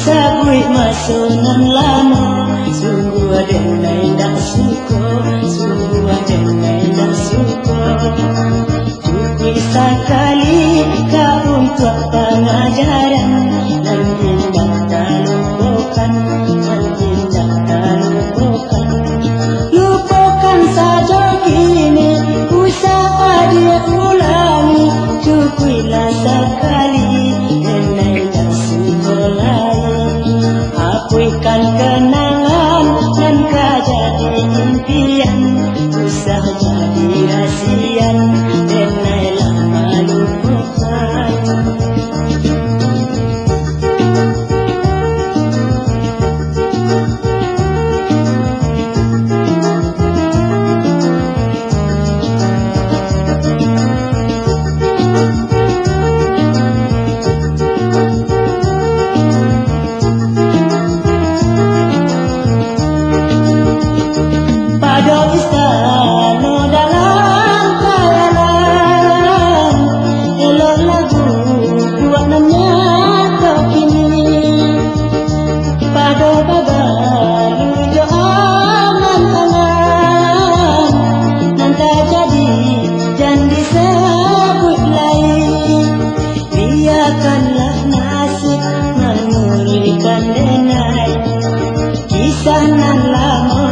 Sabui masuk nan lama. Sungguh adenai dak suko, sungguh adenai dak suko. Cukui sekali kau untuk pengajaran, dan tidak terlupakan, dan tidak terlupakan. Lupakan saja kini, usaha dia ulangi. Cukuilah sekali, denai dak suko lagi. Apuikan kenangan dan kau jadi impian, usah jadi rahasian, denailah melupakan. Pada istana dalam kayalan, elok lagu buat namanya kini. Pada babalu jo aman-aman, nanti jadi dan disebut lain. Biarkanlah nasib mengulikan denai, kisah nan lama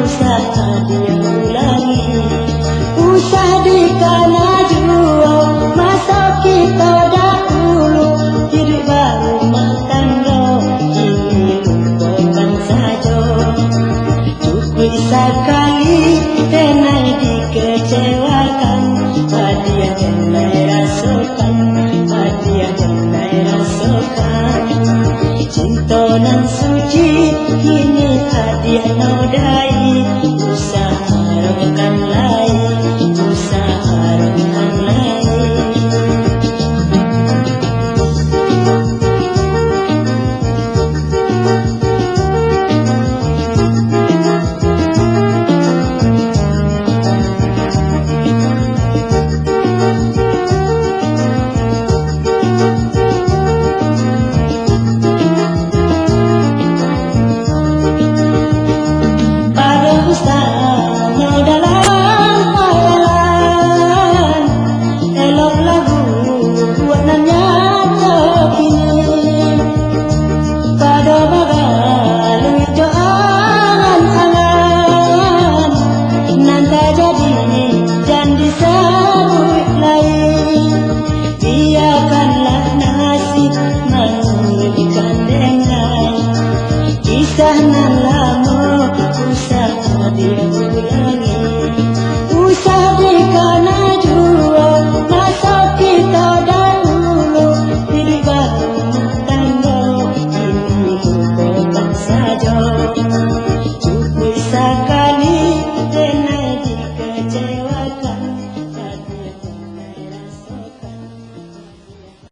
usah dia ulangi. Usah dikana jua masa kita dahulu, hidup berumah tangga ini lupakan saja. Cukup sekali denai dikecewakan, padia denai rasakan, padia denai rasakan. Cinta nan suci ini hadiah noda.